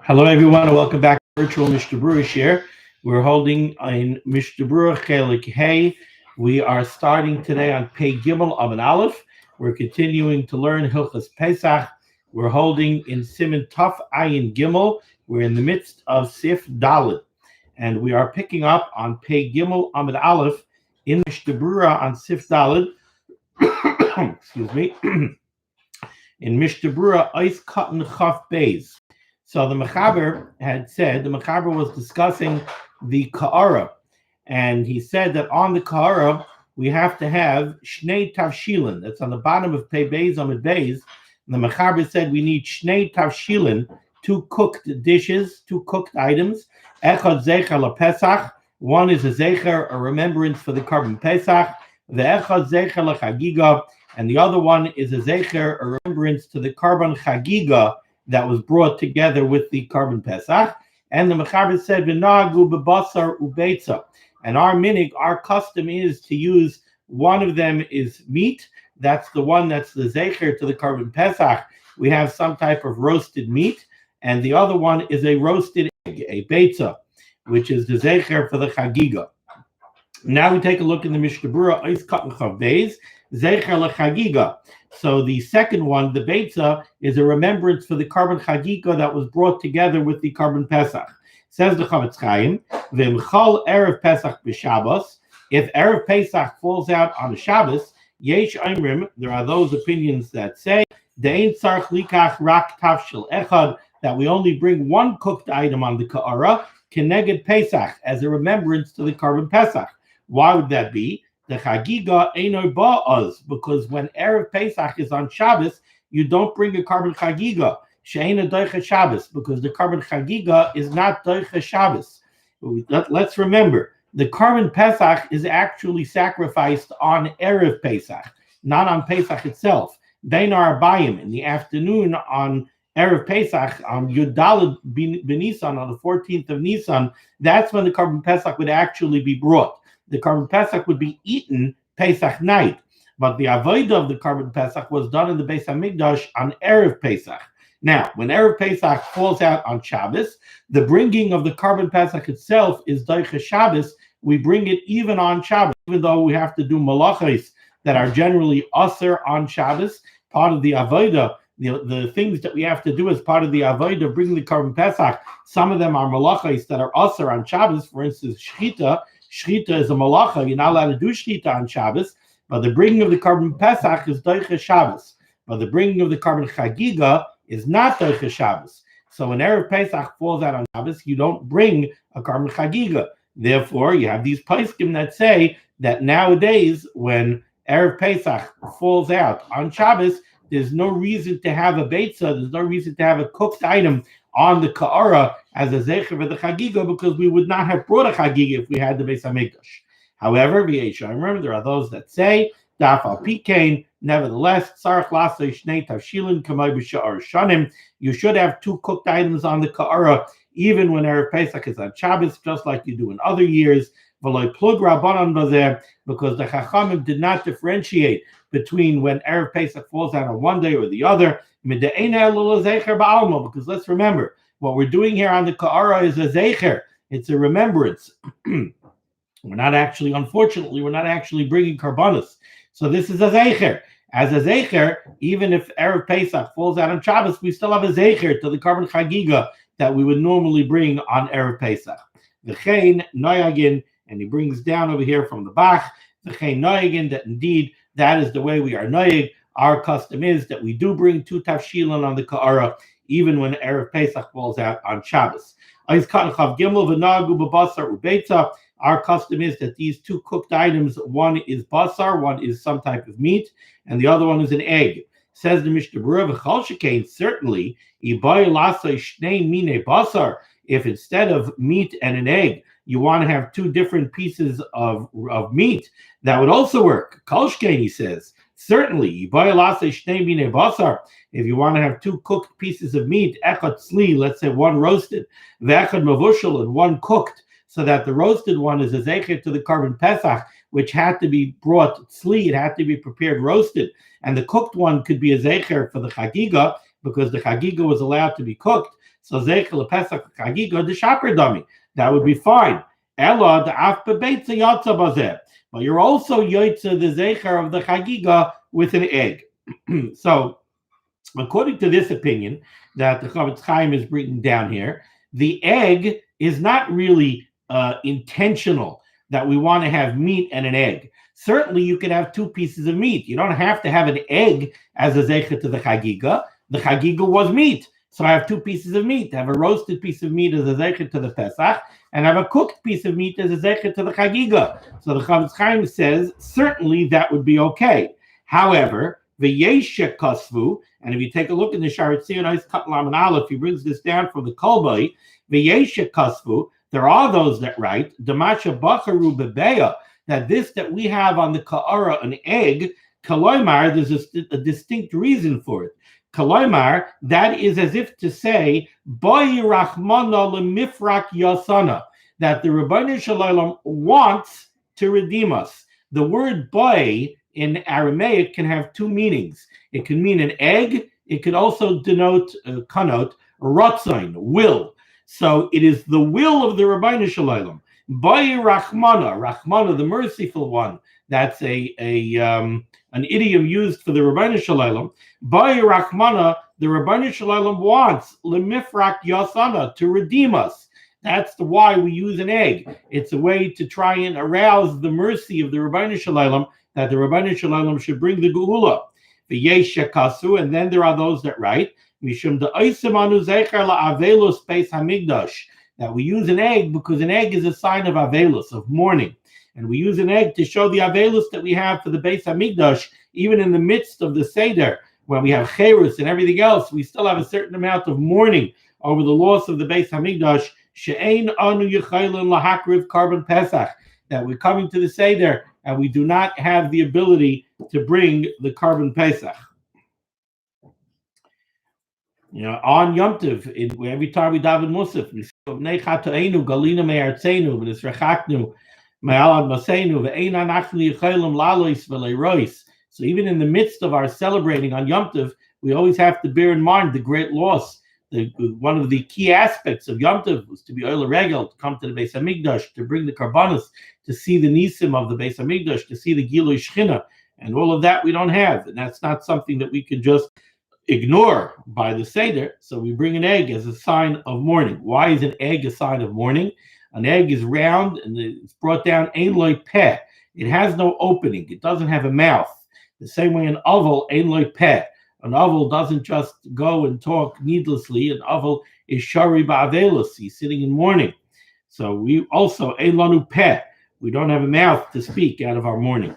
Hello, everyone, and welcome back to virtual Mishnah Berurah share. We're holding in Mishnah Berurah Chelik Hey. We are starting today on Pei Gimel Amud Aleph. We're continuing to learn Hilchas Pesach. We're holding in Siman Taf Ayin Gimel. We're in the midst of Seif Dalet, and we are picking up on Pei Gimel Amud Aleph in Mishnah Berurah on Seif Dalet. Excuse me. In Mishnah Berurah Ois Katan Chaf Beis. So the Mechaber had said, the Mechaber was discussing the Ka'ara, and he said that on the Ka'ara, we have to have Shnei Tavshilin. That's on the bottom of Pei Beis Amud Beis. And the Mechaber said we need Shnei Tavshilin, two cooked dishes, two cooked items. Echad Zecher LaPesach. One is a Zecher, a remembrance for the Karban Pesach. The Echad Zecher LaChagiga. And the other one is a Zecher, a remembrance to the Karban Chagiga that was brought together with the Karban Pesach. And the Mechaber said, V'nagu b'basar ubeitza. And our minig, our custom is to use one of them is meat. That's the one that's the Zecher to the Karban Pesach. We have some type of roasted meat. And the other one is a roasted egg, a beitza, which is the Zecher for the Chagiga. Now we take a look in the Mishnah Berurah, Ois Katan Chaf Beis, Zecher LaChagiga. So the second one, the Beitza, is a remembrance for the Karban Chagiga that was brought together with the Karban Pesach. Says the Chavetz Chaim, V'imchal Erev Pesach b'Shabbos. If Erev Pesach falls out on a Shabbos, Yesh Oimrim, there are those opinions that say, De'ein tzarich likach rak tavshil echad, that we only bring one cooked item on the Ka'ara, Keneged Pesach, as a remembrance to the Karban Pesach. Why would that be? The Chagiga Eino Ba'az, because when Erev Pesach is on Shabbos, you don't bring a Karban Chagiga, She'ena Doicha Shabbos, because the Karban Chagiga is not Doicha Shabbos. Let's remember, the Karban Pesach is actually sacrificed on Erev Pesach, not on Pesach itself. Bein Arbayim, in the afternoon on Erev Pesach, on Yudalad B'Nisan, on the 14th of Nisan, that's when the Karban Pesach would actually be brought. The Karban Pesach would be eaten Pesach night, but the avodah of the Karban Pesach was done in the Beis Hamikdash on Erev Pesach. Now, when Erev Pesach falls out on Shabbos, the bringing of the Karban Pesach itself is Doicha Shabbos. We bring it even on Shabbos, even though we have to do malachos that are generally aser on Shabbos. Part of the avodah, the things that we have to do as part of the avodah, bringing the Karban Pesach, some of them are malachos that are aser on Shabbos. For instance, shchita. Shchita is a malacha. You're not allowed to do shchita on Shabbos, but the bringing of the Karban Pesach is Doicha Shabbos. But the bringing of the Karban Chagiga is not Doicha Shabbos. So when Erev Pesach falls out on Shabbos, you don't bring a Karban Chagiga. Therefore, you have these poskim that say that nowadays, when Erev Pesach falls out on Shabbos, there's no reason to have a beitza, there's no reason to have a cooked item on the Ka'ara as a Zecher for the Chagiga, because we would not have brought a Chagiga if we had the Beis Hamikdash. However, remember, there are those that say, Daf al Pikain, nevertheless, Tzarich Lasei Shnei Tavshilin Kamay B'Sha'ar Shanim, you should have two cooked items on the Ka'ara, even when Erev Pesach is on Shabbos, just like you do in other years, V'loi Plug Rabbanan Bazeh, because the Chachamim did not differentiate between when Erev Pesach falls out on one day or the other, because let's remember, what we're doing here on the Ka'ara is a Zecher. It's a remembrance. Unfortunately, we're not actually bringing Karbanos. So this is a Zecher. As a Zecher, even if Erev Pesach falls out on Shabbos, we still have a Zecher to the Karban Chagiga that we would normally bring on Erev Pesach. V'chein Noyagin, and he brings down over here from the Bach, V'chein Noyagin, that indeed, that is the way we are Noyag. Our custom is that we do bring two tavshilin on the Ka'ara, even when Erev Pesach falls out on Shabbos. Our custom is that these two cooked items, one is basar, one is some type of meat, and the other one is an egg. Says the Mishnah Berurah, certainly, if instead of meat and an egg, you want to have two different pieces of meat, that would also work. Kolshkein, he says. Certainly, if you want to have two cooked pieces of meat, echad tzli, let's say one roasted, ve'echad mavushal, and one cooked, so that the roasted one is a zecher to the Karban Pesach, which had to be brought tzli, it had to be prepared roasted, and the cooked one could be a zecher for the chagiga, because the chagiga was allowed to be cooked. So zeicha lepesach chagiga the shaper dummy. That would be fine. Ella the af bebeitza yatza bazeh. But you're also yotza the zeicher of the chagiga with an egg. So, according to this opinion that the Chavetz Chaim is bringing down here, the egg is not really intentional that we want to have meat and an egg. Certainly, you could have two pieces of meat. You don't have to have an egg as a zeicher to the chagiga. The chagiga was meat. So I have two pieces of meat. I have a roasted piece of meat as a zeicher to the Pesach, and I have a cooked piece of meat as a zeicher to the chagiga. So the Chavetz Chaim says, certainly that would be okay. However, v'yeshe kasvu, and if you take a look in the Sharet Zion's Kat Lamed Aleph, he brings this down from the Kolboi, v'yeshe kasvu, there are those that write, Damasha Bacharu Bebeya, that this that we have on the Ka'ara, an egg, Kaloimar, there's a distinct reason for it. Kaloimar, that is as if to say, Boi Rachmana lemifrak yasana, that the Rebbeinu Shalom wants to redeem us. The word boy in Aramaic can have two meanings. It can mean an egg. It could also connote ratzon, will. So it is the will of the Rebbeinu Shalom. Boi Rachmana, the merciful one. That's an idiom used for the Rebbeinu Shalom. Boi Rachmana, the Rebbeinu Shalom wants lemifrak yasana, to redeem us. That's why we use an egg. It's a way to try and arouse the mercy of the Rebbeinu Shalom, that the Rebbeinu Shalom should bring the Geula. V'yeshe kasu, and then there are those that write, Mishum de'oisimanu zecher la'avelus beis hamikdash, that we use an egg because an egg is a sign of avelus, of mourning. And we use an egg to show the avelus that we have for the Beis Hamikdash, even in the midst of the Seder, when we have cherus and everything else, we still have a certain amount of mourning over the loss of the Beis Hamikdash. She'ein anu yechaylin lahakriv karban Pesach, that we're coming to the Seder and we do not have the ability to bring the karban Pesach. You know, on Yom Tov, every time we daven Musaf, we say, "Bnei chatoenu galina me'artzenu v'nisrachaknu me'alad maseinu ve'ein anachnu yechaylin lalois v'leirois." So even in the midst of our celebrating on Yom Tov, we always have to bear in mind the great loss. One of the key aspects of Yom Tov was to be Oil Regel, to come to the Beis Hamikdash, to bring the Karbanos, to see the Nisim of the Beis Hamikdash, to see the Gilui Shechina, and all of that we don't have. And that's not something that we can just ignore by the Seder. So we bring an egg as a sign of mourning. Why is an egg a sign of mourning? An egg is round and it's brought down ein loy peh. It has no opening. It doesn't have a mouth. The same way an oval ein loy peh. An oval doesn't just go and talk needlessly. An oval is shari ba'avelus. He's sitting in mourning. So we also ein lanu peh. We don't have a mouth to speak out of our mourning.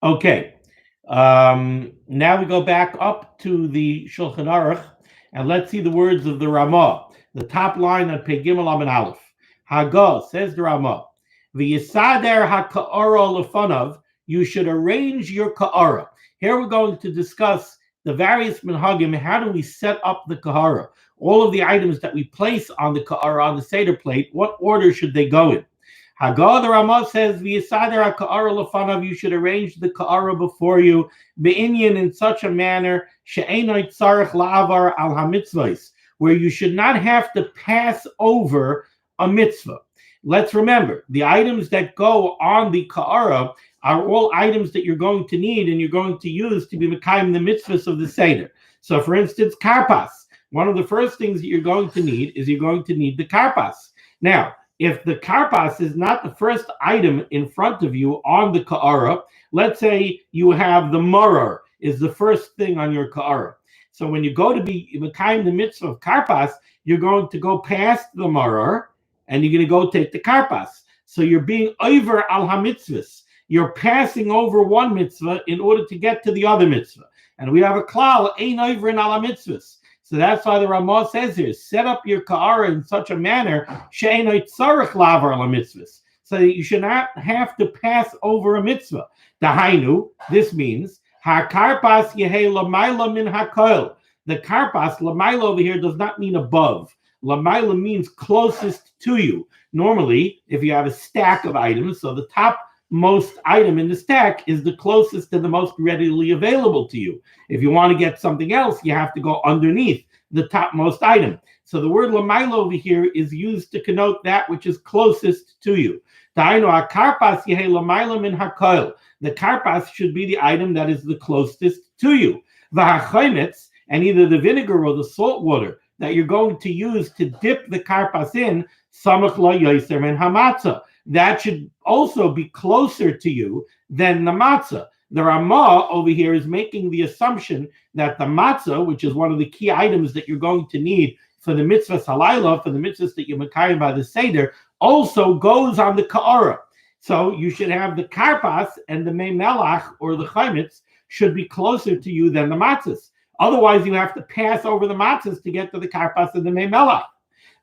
Okay. Now we go back up to the Shulchan Aruch, and let's see the words of the Ramah. The top line on Pei Gimel Amud Aleph. Hago, says the Ramah, v'yisader ha'ka'ara lefanav, you should arrange your ka'ara. Here we're going to discuss the various minhagim. How do we set up the ka'ara? All of the items that we place on the ka'ara, on the Seder plate, what order should they go in? Haggah, the Ramah says, "V'yisader ha'ka'ara lefanav," you should arrange the ka'ara before you, be'inyan, in such a manner, she'enoi tzarich la'avar al hamitzvos, where you should not have to pass over a mitzvah. Let's remember, the items that go on the ka'ara are all items that you're going to need and you're going to use to be mekayim the mitzvahs of the Seder. So, for instance, karpas. One of the first things that you're going to need is you're going to need the karpas. Now, if the karpas is not the first item in front of you on the ka'ara, let's say you have the maror is the first thing on your ka'ara. So when you go to be mekayim the mitzvah of karpas, you're going to go past the maror and you're going to go take the karpas. So you're being over al hamitzvahs. You're passing over one mitzvah in order to get to the other mitzvah. And we have a klal, ein over in al hamitzvahs. So that's why the Ramah says here, set up your ka'ara in such a manner, she'enoi tzarich lavar al mitzvahs, so that you should not have to pass over a mitzvah. Dahainu, this means, ha'karpas yehei lamayla min ha'koil. The karpas, lamayla over here, does not mean above. Lamayla means closest to you. Normally, if you have a stack of items, so the top topmost item in the stack is the closest to the most readily available to you. If you want to get something else, you have to go underneath the topmost item. So the word lamaila over here is used to connote that which is closest to you. The karpas should be the item that is the closest to you. And either the vinegar or the salt water that you're going to use to dip the karpas in, samach la yoser men hamatzah. That should also be closer to you than the matzah. The Ramah over here is making the assumption that the matzah, which is one of the key items that you're going to need for the mitzvah halayla, for the mitzvahs that you're makayim by the Seder, also goes on the ka'ara. So you should have the karpas and the mei melach or the chaimitz should be closer to you than the matzahs. Otherwise, you have to pass over the matzahs to get to the karpas and the mei melach.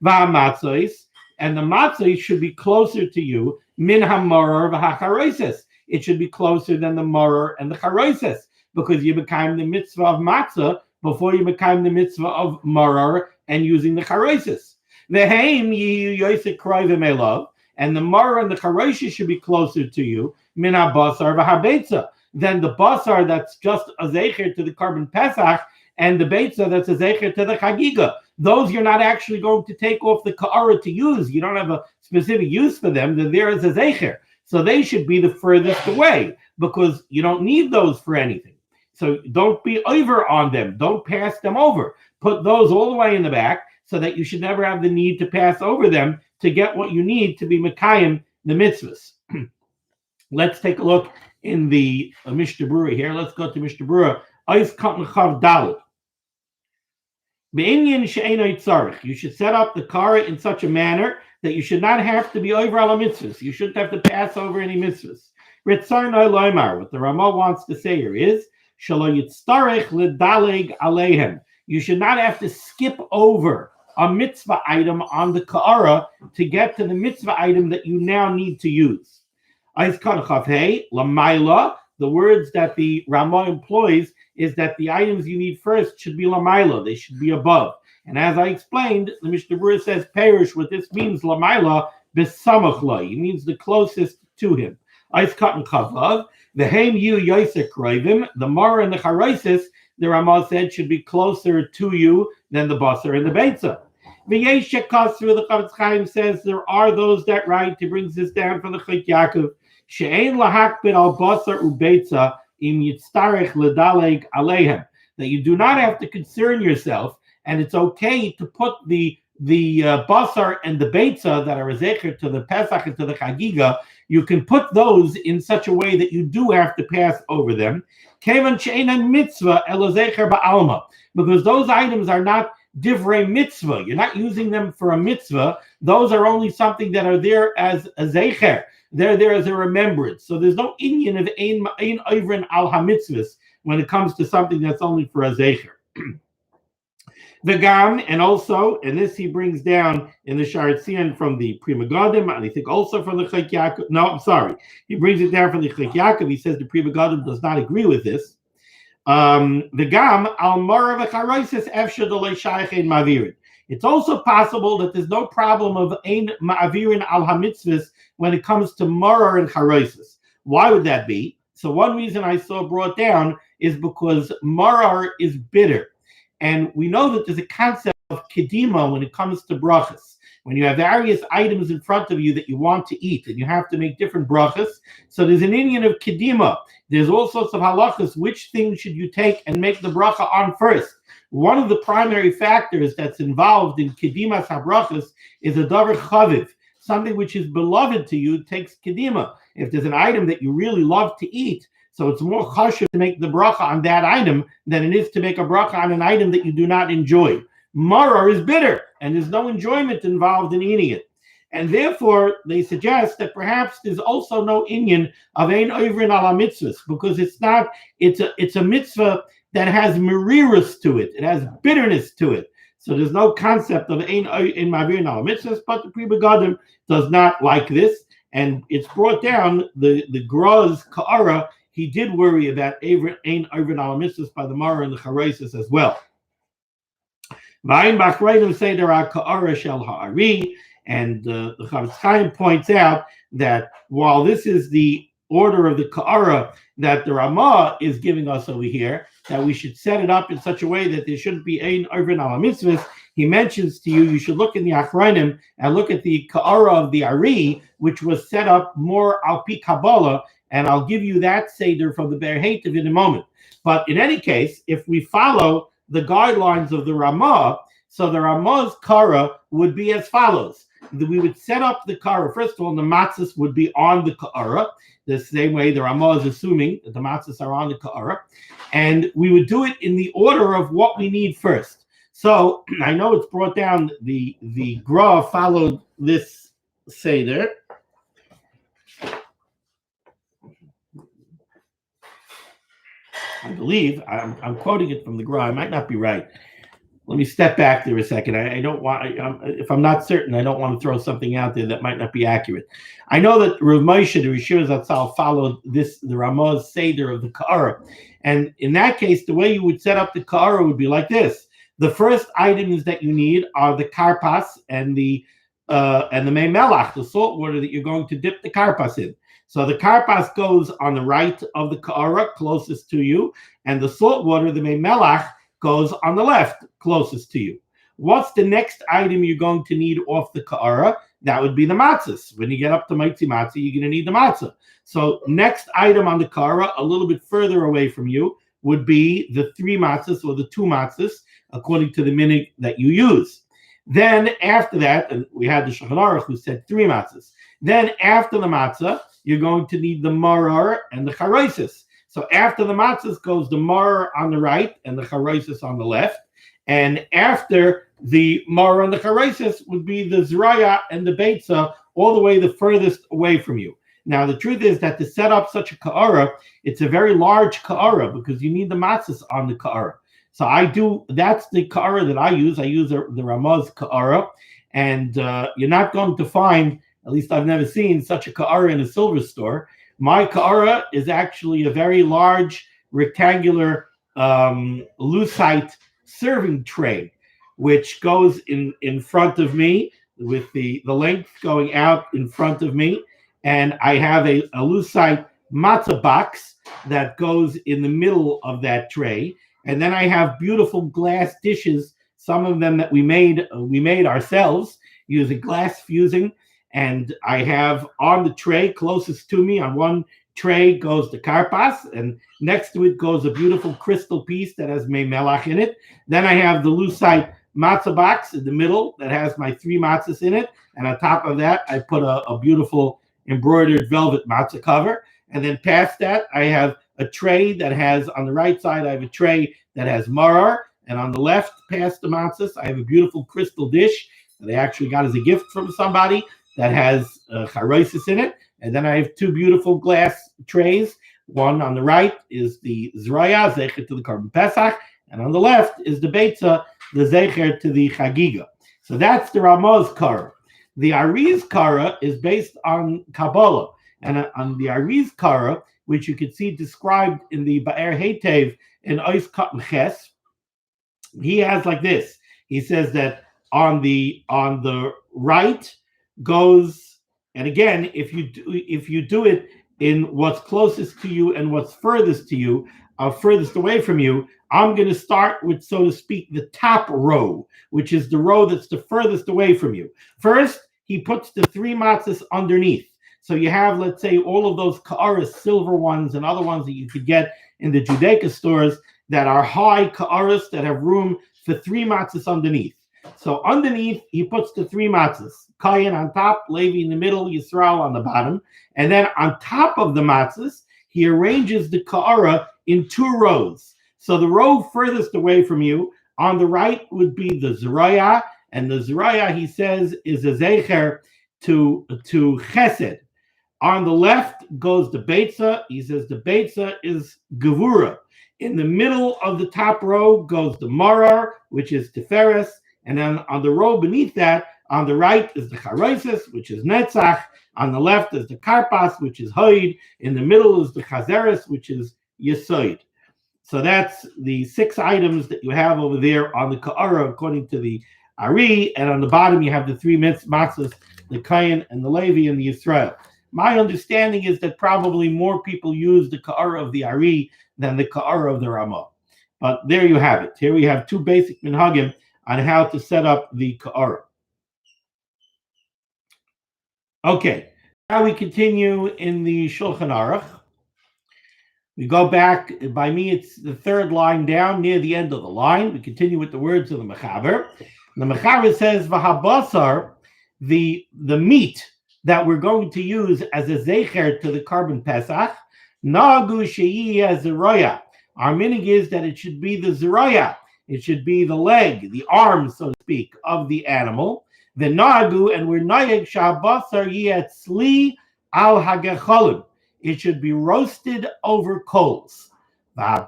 Va'amatzos, and the matzah should be closer to you, min ha-maror v'ha-charoises. It should be closer than the maror and the charoises, because you become the mitzvah of matzah before you become the mitzvah of maror and using the charoises. V'heim yiyu yosek kroivim elav, and the maror and the charoises should be closer to you, min ha-basar v'ha-beitza. Then the basar that's just a zecher to the carbon pesach, and the beitza that's a zecher to the chagiga. Those you're not actually going to take off the ka'ara to use. You don't have a specific use for them. They're there as a zecher. So they should be the furthest away because you don't need those for anything. So don't be over on them. Don't pass them over. Put those all the way in the back so that you should never have the need to pass over them to get what you need to be mekayim the mitzvahs. Let's take a look in the Mishnah Berurah here. Let's go to Mishnah Berurah. Ois Katan Chav Dalet. You should set up the kara in such a manner that you should not have to be over ala mitzvahs. You shouldn't have to pass over any mitzvahs. What the Ramah wants to say here is, you should not have to skip over a mitzvah item on the ka'ara to get to the mitzvah item that you now need to use. The words that the Ramah employs is that the items you need first should be lamaila. They should be above. And as I explained, the Mishnah Berurah says, perish, what this means, lamaila, besamachla. It means the closest to him. Ice cotton chavav, the haim yu yosek kroivim, the mar and the charaisis, the Ramah said, should be closer to you than the basar and the beitza. V'yesh shekasru, the Chavetz Chaim says, there are those that write, he brings this down from the Chait Yaakov, she'ein lahakbid al basar ubeitza, im yitztarech ledaleg aleihem, that you do not have to concern yourself, and it's okay to put the basar and the beitza that are a zecher to the Pesach and to the Chagiga, you can put those in such a way that you do have to pass over them. Kevan she'ein mitzvah ela zecher ba'alma, because those items are not divrei mitzvah. You're not using them for a mitzvah. Those are only something that are there as a zecher. They're there as a remembrance. So there's no inyan of ein ovrin al hamitzvahs when it comes to something that's only for a zecher. The gam, and also, and this he brings down in the Sharet Zion from the Pri Megadim, and I think also from the Chait Yaakov. No, I'm sorry. He brings it down from the Chait Yaakov. He says the Pri Megadim does not agree with this. The gam al marav v'charoises efshad olei shaych ein ma'avirin. It's also possible that there's no problem of ein ma'avirin al hamitzvahs when it comes to maror and charoises. Why would that be? So one reason I saw brought down is because maror is bitter. And we know that there's a concept of kedima when it comes to brachas. When you have various items in front of you that you want to eat, and you have to make different brachas, so there's an inyan of kedima. There's all sorts of halachas. Which thing should you take and make the bracha on first? One of the primary factors that's involved in kedimas habrachas is a davar chaviv. Something which is beloved to you takes kedima. If there's an item that you really love to eat, so it's more chashuv to make the bracha on that item than it is to make a bracha on an item that you do not enjoy. Maror is bitter, and there's no enjoyment involved in eating it. And therefore, they suggest that perhaps there's also no inyan of ein ovrin ala mitzvahs, because it's a mitzvah that has merirus to it. It has bitterness to it. So there's no concept of ein ma'avirin ala mitzvahs, but the Pri Megadim does not like this. And it's brought down, the Gra's Ka'ara, he did worry about ein ovrin ala mitzvahs by the Maror and the Charoises as well. And the Chavetz Chaim points out that while this is the order of the Ka'ara that the Ramah is giving us over here, that we should set it up in such a way that there shouldn't be ein arvin ala mitzvahs. He mentions to you should look in the Achronim and look at the Ka'ara of the Ari, which was set up more al pi Kabbalah, and I'll give you that Seder from the Berurah in a moment. But in any case, if we follow the guidelines of the Ramah, so the Ramah's Kara would be as follows. We would set up the Kara. First of all, the matzahs would be on the Ka'ara, the same way the Ramah is assuming that the matzahs are on the Ka'ara. And we would do it in the order of what we need first. So I know it's brought down, the Gra followed this Seder. I believe, I'm quoting it from the Gra. I might not be right. Let me step back there a second. I don't want, if I'm not certain, I don't want to throw something out there that might not be accurate. I know that Rav Moshe, the Rishur Zatzal, followed the Ramah's Seder of the Ka'ara. And in that case, the way you would set up the Ka'ara would be like this. The first items that you need are the karpas and the mei melach, the salt water that you're going to dip the karpas in. So the karpas goes on the right of the Ka'ara, closest to you, and the salt water, the mei melach, goes on the left, closest to you. What's the next item you're going to need off the Ka'ara? That would be the matzahs. When you get up to Maitzi Matzah, you're going to need the matzah. So next item on the Ka'ara, a little bit further away from you, would be the 3 matzahs or the 2 matzahs, according to the minhag that you use. Then after that, and we had the Shulchan Aruch who said 3 matzahs. Then after the matzah, you're going to need the maror and the charaisis. So after the matzahs goes the maror on the right and the charaisis on the left. And after the maror and the charaisis would be the zraya and the beitza, all the way the furthest away from you. Now, the truth is that to set up such a ka'ara, it's a very large ka'ara because you need the matzahs on the ka'ara. So that's the ka'ara that I use. I use the Ramah's ka'ara. And you're not going to find, at least I've never seen, such a ka'ara in a silver store. My ka'ara is actually a very large rectangular lucite serving tray, which goes in front of me with the length going out in front of me. And I have a lucite matzah box that goes in the middle of that tray. And then I have beautiful glass dishes, some of them that we made ourselves using glass fusing. And I have on the tray closest to me, on one tray goes the karpas, and next to it goes a beautiful crystal piece that has mei melach in it. Then I have the lucite matzah box in the middle that has my 3 matzahs in it. And on top of that, I put a beautiful embroidered velvet matzah cover. And then past that, I have a tray that has, on the right side, I have a tray that has maror. And on the left, past the matzahs, I have a beautiful crystal dish that I actually got as a gift from somebody that has charaisis in it. And then I have 2 beautiful glass trays. One on the right is the zraya, zecher to the Korban Pesach. And on the left is the beitza, the zecher to the chagiga. So that's the Ramah's kara. The Ari's kara is based on Kabbalah. And on the Ari's kara, which you can see described in the Ba'er Heitev in Ois Katan Ches, he has like this. He says that on the right goes, and again, if you do it in what's closest to you and what's furthest to you, furthest away from you, I'm going to start with, so to speak, the top row, which is the row that's the furthest away from you. First, he puts the 3 matzahs underneath. So you have, let's say, all of those ka'aras, silver ones and other ones that you could get in the Judaica stores that are high ka'aras that have room for 3 matzahs underneath. So underneath, he puts the 3 matzahs. Kayin on top, Levi in the middle, Yisrael on the bottom. And then on top of the matzahs, he arranges the ka'ara in 2 rows. So the row furthest away from you, on the right would be the zraya. And the zraya, he says, is a zecher to chesed. On the left goes the beitza. He says the beitza is gevura. In the middle of the top row goes the maror, which is tiferes. And then on the row beneath that, on the right is the charaisis, which is netzach. On the left is the karpas, which is hoid. In the middle is the chazeres, which is yesoid. So that's the 6 items that you have over there on the ka'ara, according to the Ari. And on the bottom, you have the 3 matzahs, the Kayin and the Levi and the Yisrael. My understanding is that probably more people use the ka'ara of the Ari than the ka'ara of the Ramah. But there you have it. Here we have two basic minhagim on how to set up the ka'ara. Okay, now we continue in the Shulchan Aruch. We go back, by me it's the third line down near the end of the line. We continue with the words of the Mechaber. The Mechaber says, V'habasar, the meat that we're going to use as a zecher to the carbon pesach, nagu sheyi as zeroya. Our minig is that it should be the zeroya. It should be the leg, the arm, so to speak, of the animal. The nagu, and we're nayeg shahabasar yetzli al hagecholim. It should be roasted over coals. And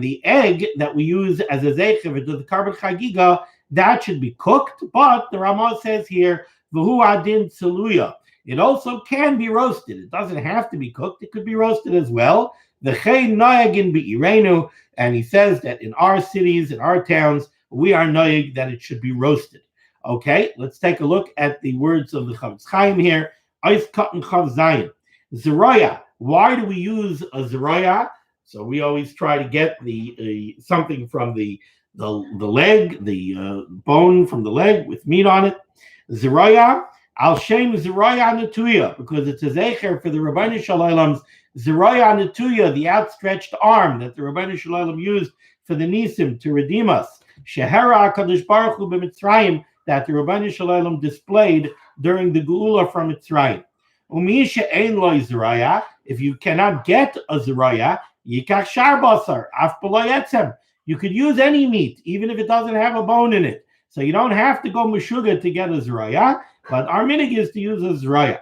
the egg that we use as a zecher to the carbon chagiga, that should be cooked. But the Ramah says here, v'hu adin tzeluya. It also can be roasted. It doesn't have to be cooked. It could be roasted as well. The chein noyagin be'irenu, and he says that in our cities, in our towns, we are noyag that it should be roasted. Okay, let's take a look at the words of the Chavetz Chaim here. Ice cut and chav zayin. Zeroya. Why do we use a zeroya? So we always try to get the something from the leg, the bone from the leg with meat on it. Zeroya. Al shem zeroya netuya, because it's a zecher for the Rabbeinu Shalom's zeroya netuya, the outstretched arm that the Rabbeinu Shalom used for the nisim to redeem us. Shehera HaKadosh Baruch Hu b'Mitzrayim, that the Rabbeinu Shalom displayed during the Geula from Mitzrayim. If you cannot get a zeraya, yikach shar basar af b'lo yetzem. You could use any meat, even if it doesn't have a bone in it. So you don't have to go meshuga to get a zeraya, but our minig is to use a zeraya.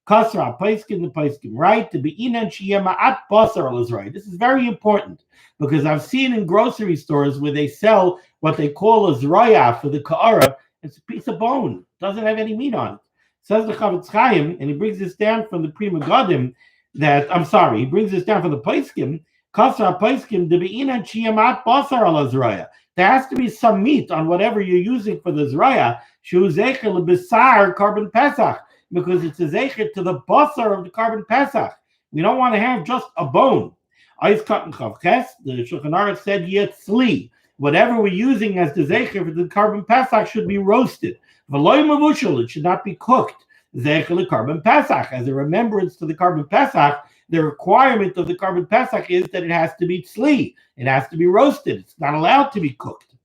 Kasra paiskin the paiskin, right? To be inan shiyema at basar al zeraya. This is very important because I've seen in grocery stores where they sell what they call a zeraya for the ka'ara. It's a piece of bone. It doesn't have any meat on it. Says the Chavetz Chaim, and he brings this down from the Prima Godim, he brings this down from the Paiskim, Kasra Paiskim, de be'inan chiyamat basar ala zraya. There has to be some meat on whatever you're using for the zraya, shu zecher lebisar carbon pesach, because it's a zecher to the basar of the carbon pesach. We don't want to have just a bone. Ice cut and chavches, the Shulchan Aruch said yetzli. Whatever we're using as the zecher for the carbon pesach should be roasted. V'loy mavushal, it should not be cooked. Zecher le carbon pesach, as a remembrance to the carbon pesach. The requirement of the carbon pesach is that it has to be tzli. It has to be roasted. It's not allowed to be cooked.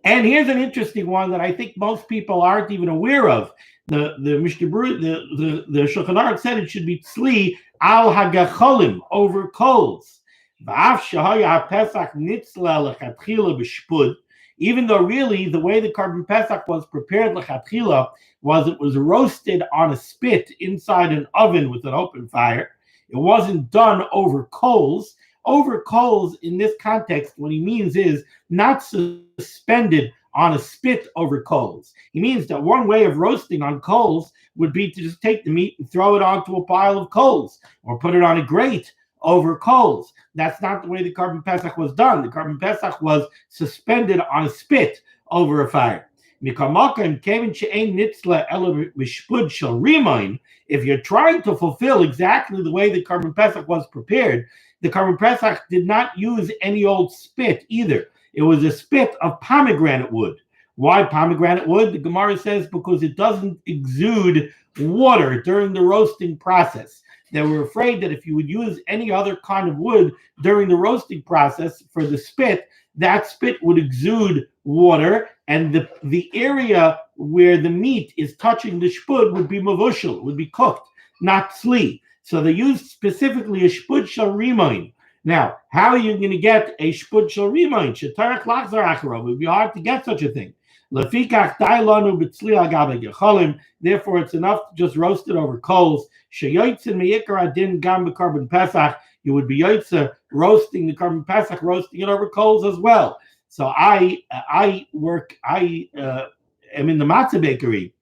And here's an interesting one that I think most people aren't even aware of. The Mishnah the Shulchan Aruch said it should be tzli al hagacholim, over coals. Even though really the way the carbon pesach was prepared lechatchila was it was roasted on a spit inside an oven with an open fire. It wasn't done over coals. Over coals in this context, what he means is not suspended on a spit over coals. He means that one way of roasting on coals would be to just take the meat and throw it onto a pile of coals or put it on a grate over coals. That's not the way the carbon pesach was done. The carbon pesach was suspended on a spit over a fire. If you're trying to fulfill exactly the way the carbon pesach was prepared, the carbon pesach did not use any old spit either. It was a spit of pomegranate wood. Why pomegranate wood? The Gemara says because it doesn't exude water during the roasting process. They were afraid that if you would use any other kind of wood during the roasting process for the spit, that spit would exude water, and the area where the meat is touching the shpud would be mavushal, would be cooked, not tzli. So they used specifically a shpud shel rimoin. Now, how are you going to get a shpud shel rimoin? Shetarach lachzar acharov. It would be hard to get such a thing. Therefore, it's enough to just roast it over coals. You would be yoitza roasting the carbon pesach, roasting it over coals as well. So I am in the matzah bakery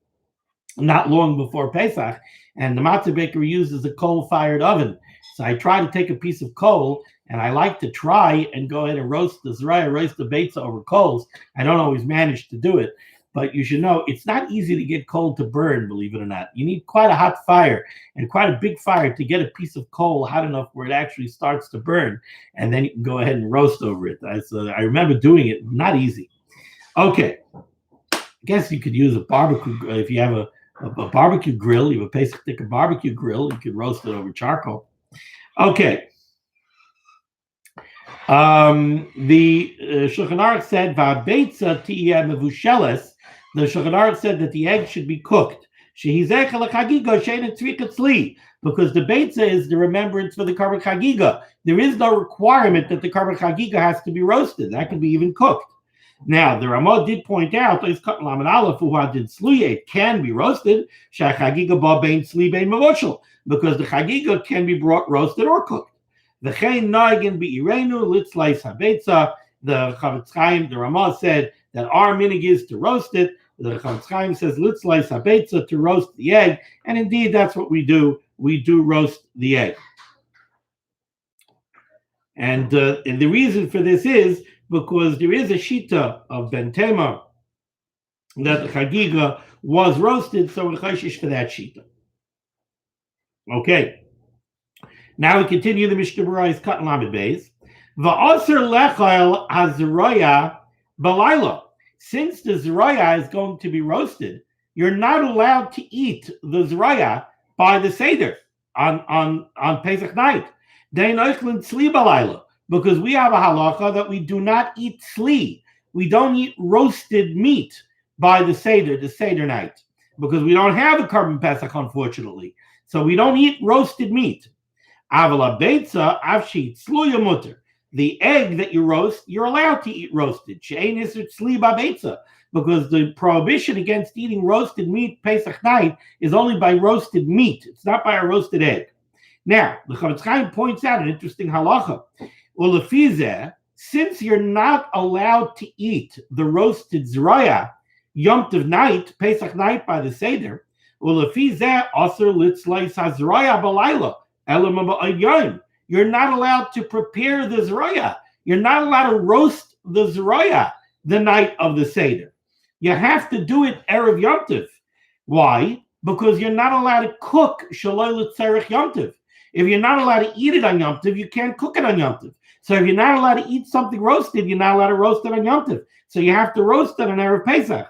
not long before Pesach, and the matzah bakery uses a coal-fired oven. So I try to take a piece of coal, and I like to try and go ahead and roast the zraya, roast the beitza over coals. I don't always manage to do it, but you should know it's not easy to get coal to burn, believe it or not. You need quite a hot fire and quite a big fire to get a piece of coal hot enough where it actually starts to burn, and then you can go ahead and roast over it. I remember doing it, not easy. Okay, I guess you could use a barbecue, if you have a barbecue grill, you have a Pesach thicker barbecue grill, you could roast it over charcoal. Okay. The Shulchan Aruch said, "Va'beitza tiyeh mevusheles." The Shulchan Aruch said that the egg should be cooked. Shehizecha lechagiga she'ein tzrichat tzli, because the beitza is the remembrance for the karban chagiga. There is no requirement that the karban chagiga has to be roasted. That can be even cooked. Now, the Ramah did point out, it can be roasted, because the chagiga can be brought roasted or cooked. The Chavetz Chaim, the Ramah said that our minig is to roast it. The Chavetz Chaim says litzlais habeitza, to roast the egg, and indeed that's what we do. We do roast the egg, and the reason for this is because there is a shita of Ben Tema that the chagiga was roasted, so we're chayshish for that shita. Okay. Now we continue the Mishnah Berurah cut in Lamed Beis. Va'aser lechal hazroya balayla. Since the zroya is going to be roasted, you're not allowed to eat the zroya by the Seder on Pesach night. Dein oichlin tzli balayla, because we have a halacha that we do not eat tzli. We don't eat roasted meat by the Seder night, because we don't have a karban Pesach, unfortunately. So we don't eat roasted meat. Avala beitza avshi tzluya mutter. The egg that you roast, you're allowed to eat roasted. She'ein iser tzli ba beitza, because the prohibition against eating roasted meat Pesach night is only by roasted meat. It's not by a roasted egg. Now, the Chavetz Chaim points out an interesting halacha. Well, lefizeh, since you're not allowed to eat the roasted zroya Yom Tov night, Pesach night by the Seder, well, lefizeh aser litzlais hazroya balayla. You're not allowed to prepare the zroya. You're not allowed to roast the zroya the night of the Seder. You have to do it Erev Yom Tov. Why? Because you're not allowed to cook Shaloi L'Tzerich Yom Tov. If you're not allowed to eat it on Yom Tov, you can't cook it on Yom Tov. So if you're not allowed to eat something roasted, you're not allowed to roast it on Yom Tov. So you have to roast it on Erev Pesach.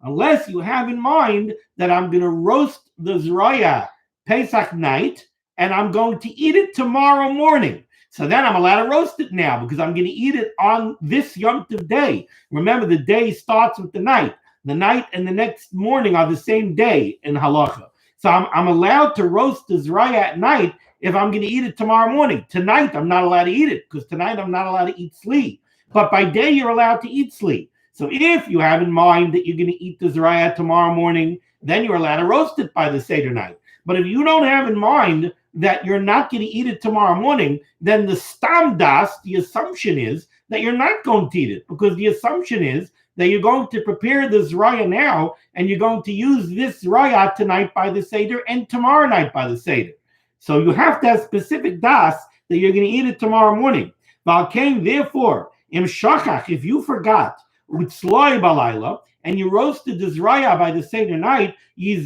Unless you have in mind that I'm going to roast the zroya Pesach night and I'm going to eat it tomorrow morning. So then I'm allowed to roast it now because I'm going to eat it on this Yom Tov day. Remember, the day starts with the night. The night and the next morning are the same day in halacha. So I'm allowed to roast the zroya at night if I'm going to eat it tomorrow morning. Tonight, I'm not allowed to eat it because tonight I'm not allowed to eat tzli. But by day, you're allowed to eat tzli. So if you have in mind that you're going to eat the zroya tomorrow morning, then you're allowed to roast it by the Seder night. But if you don't have in mind that you're not going to eat it tomorrow morning, then the stam das, the assumption is that you're not going to eat it, because the assumption is that you're going to prepare the zroya now and you're going to use this zroya tonight by the Seder and tomorrow night by the Seder. So you have to have specific das that you're going to eat it tomorrow morning. Therefore, if you forgot, utzloi balayla, and you roasted the zroya by the Seder night, you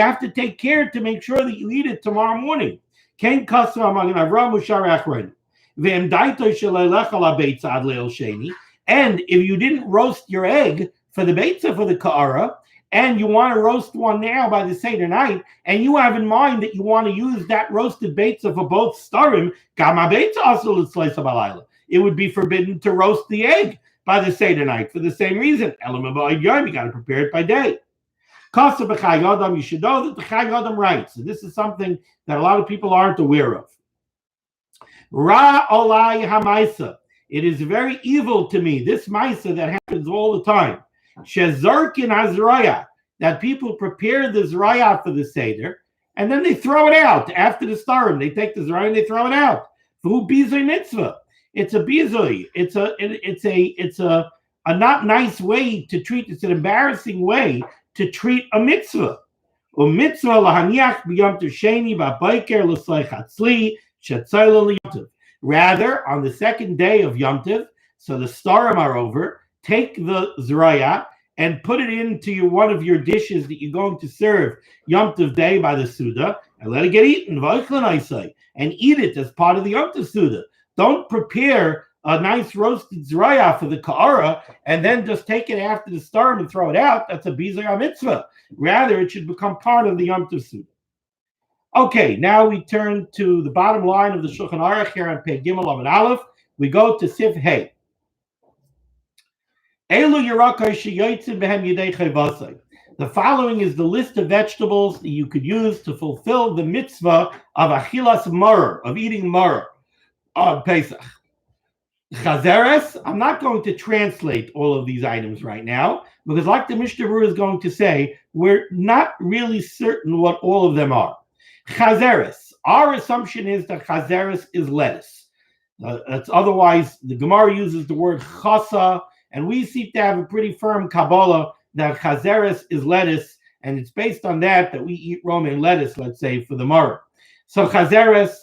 have to take care to make sure that you eat it tomorrow morning. And if you didn't roast your egg for the beitza for the ka'ara, and you want to roast one now by the Seder night, and you have in mind that you want to use that roasted beitza for both starim, it would be forbidden to roast the egg by the Seder night for the same reason. You got to prepare it by day. You should know that the Chai Yodam writes, and this is something that a lot of people aren't aware of. Ra olai hamaisa. It is very evil to me, this maisa that happens all the time. Shezarkin hazroya, that people prepare the zroya for the Seder, and then they throw it out after the starim. They take the zroya and they throw it out. V'hu bizoi mitzvah. It's a bizoi. It's a not nice way to treat. It's an embarrassing way to treat a mitzvah. Mitzvah lahaniach b'yom tov sheni b'bayker l'soich hatzli shetzayla l'yom tov. Rather, on the second day of Yom Tov, so the starim are over, take the zraya and put it into one of your dishes that you're going to serve Yom Tov day by the Suda, and let it get eaten, and eat it as part of the Yom Tov Suda. Don't prepare a nice roasted zraya for the ka'ara and then just take it after the starim and throw it out. That's a bizar mitzvah. Rather, it should become part of the Yom Tov Suda. Okay, now we turn to the bottom line of the Shulchan Aruch here on Pei Gimel Amud Aleph. We go to Sif Hey. The following is the list of vegetables that you could use to fulfill the mitzvah of achilas maror, of eating maror on Pesach. Chazeres, I'm not going to translate all of these items right now, because like the Mishnah Berurah is going to say, we're not really certain what all of them are. Chazeres, our assumption is that chazeres is lettuce. Otherwise, the Gemara uses the word chasa, and we seem to have a pretty firm Kabbalah that chazeres is lettuce, and it's based on that we eat romaine lettuce, let's say, for the maror. So chazeres,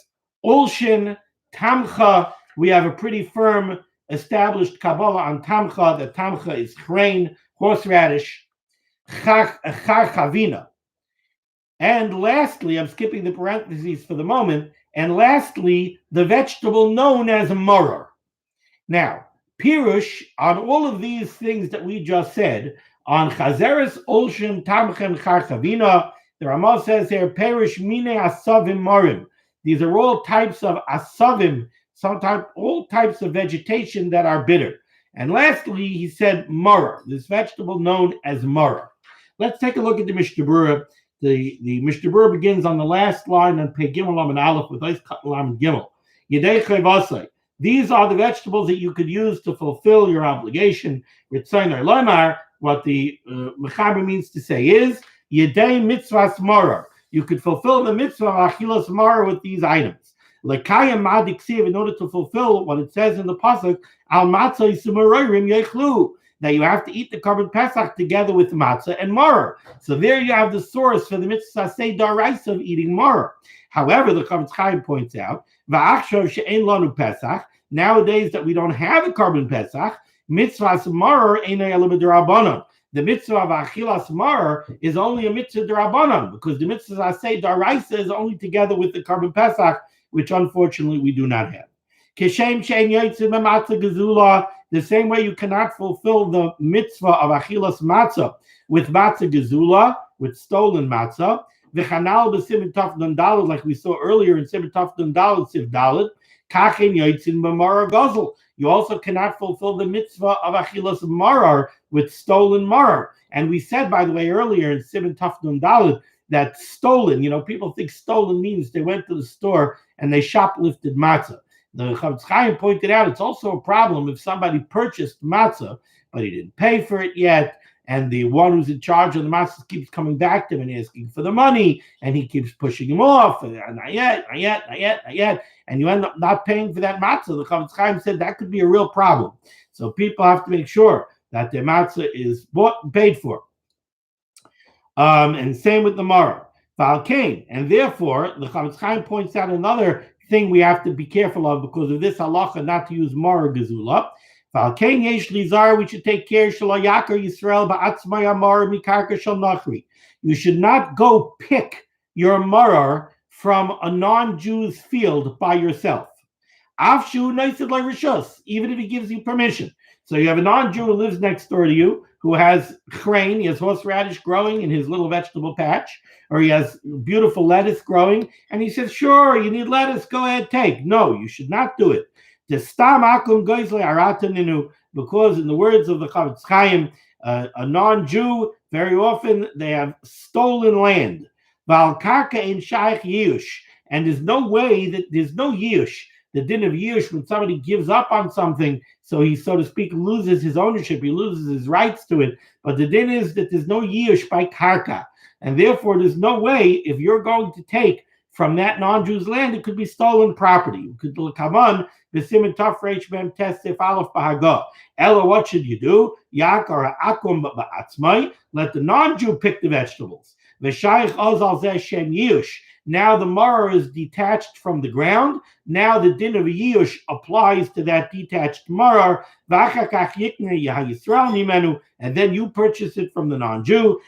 ulshin, tamcha, we have a pretty firm established Kabbalah on tamcha, that tamcha is chrein, horseradish, chavina. And lastly, I'm skipping the parentheses for the moment, and lastly, the vegetable known as maror. Now, Pirush, on all of these things that we just said, on chazeres, olshin, tamchem, chavina, the Ramah says here, Pirush mine asavim marim. These are all types of asavim, all types of vegetation that are bitter. And lastly, he said maror, this vegetable known as maror. Let's take a look at the Mishnah Berurah. The Mishnah Berurah begins on the last line on Pei Gimel Amud Aleph with Eis Kat Lam Gimel. Yedei chayvasai. These are the vegetables that you could use to fulfill your obligation. Ritzaynor Lomar, what the Mechaber means to say is, Yedei mitzvahs maror. You could fulfill the mitzvah of achilas maror with these items. Lekayim madik siv, in order to fulfill what it says in the pasuk, al matzah yisumarorim yechlu, that you have to eat the korban pesach together with matzah and maror. So there you have the source for the mitzvah Seder Plate of eating maror. However, the Chavetz Chaim points out, va'achshav she'en lanu pesach, nowadays that we don't have a korban pesach, mitzvahs maror einay ela b'derabanan. The mitzvah of achilas maror is only a mitzvah derabanan, because the mitzvah Seder Plate is only together with the korban pesach, which unfortunately we do not have. Kishem she'en yotzim b'matzah gezula, the same way you cannot fulfill the mitzvah of achilas matzah with matzah gezula, with stolen matzah. V'chanal b'simin taf nun daled, like we saw earlier in simin taf nun daled, siv daled. Kachen yotzim b'maror gazel. You also cannot fulfill the mitzvah of achilas maror with stolen maror. And we said, by the way, earlier in simin taf nun daled, that stolen, people think stolen means they went to the store and they shoplifted matzah. The Chavetz Chaim pointed out it's also a problem if somebody purchased matzah, but he didn't pay for it yet, and the one who's in charge of the matzah keeps coming back to him and asking for the money, and he keeps pushing him off, and not yet, and you end up not paying for that matzah. The Chavetz Chaim said that could be a real problem. So people have to make sure that their matzah is bought and paid for. And same with the maror. And therefore, the Chavetz Chaim points out another thing we have to be careful of because of this halacha not to use maror gezula. We should take care. You should not go pick your maror from a non-Jew's field by yourself, even if he gives you permission. So you have a non-Jew who lives next door to you, who has chrein, he has horseradish growing in his little vegetable patch, or he has beautiful lettuce growing, and he says, sure, you need lettuce, go ahead, take. No, you should not do it. Because in the words of the Chavetz Chaim, a non-Jew, very often they have stolen land. And there's no way that there's no yush. The din of yush, when somebody gives up on something, so he, so to speak, loses his ownership, he loses his rights to it. But the din is that there's no yush by karka. And therefore, there's no way, if you're going to take from that non-Jew's land, it could be stolen property. It could come on, B'simin taf reish mem tes sif aleph b'haga. Ella, what should you do? Yak or akum ba'atzmai. Let the non-Jew pick the vegetables. V'shayich ozal zeh shem yush. Now the maror is detached from the ground. Now the din of yush applies to that detached maror. And then you purchase it from the non-Jew.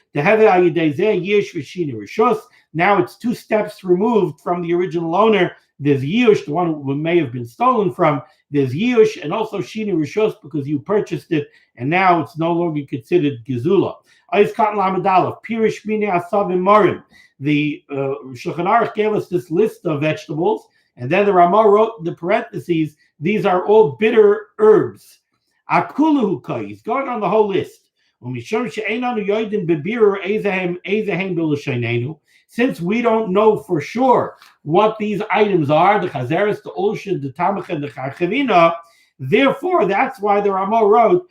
Now it's 2 steps removed from the original owner. There's yush, the one who may have been stolen from. There's yush and also shini rishos because you purchased it, and now it's no longer considered gezula. The Shulchan Aruch gave us this list of vegetables, and then the Ramah wrote in the parentheses, these are all bitter herbs. Akuluhu, he's going on the whole list. Since we don't know for sure what these items are, the chazeres, the ulsha, the tamach, and the charchavina, therefore that's why the Ramah wrote,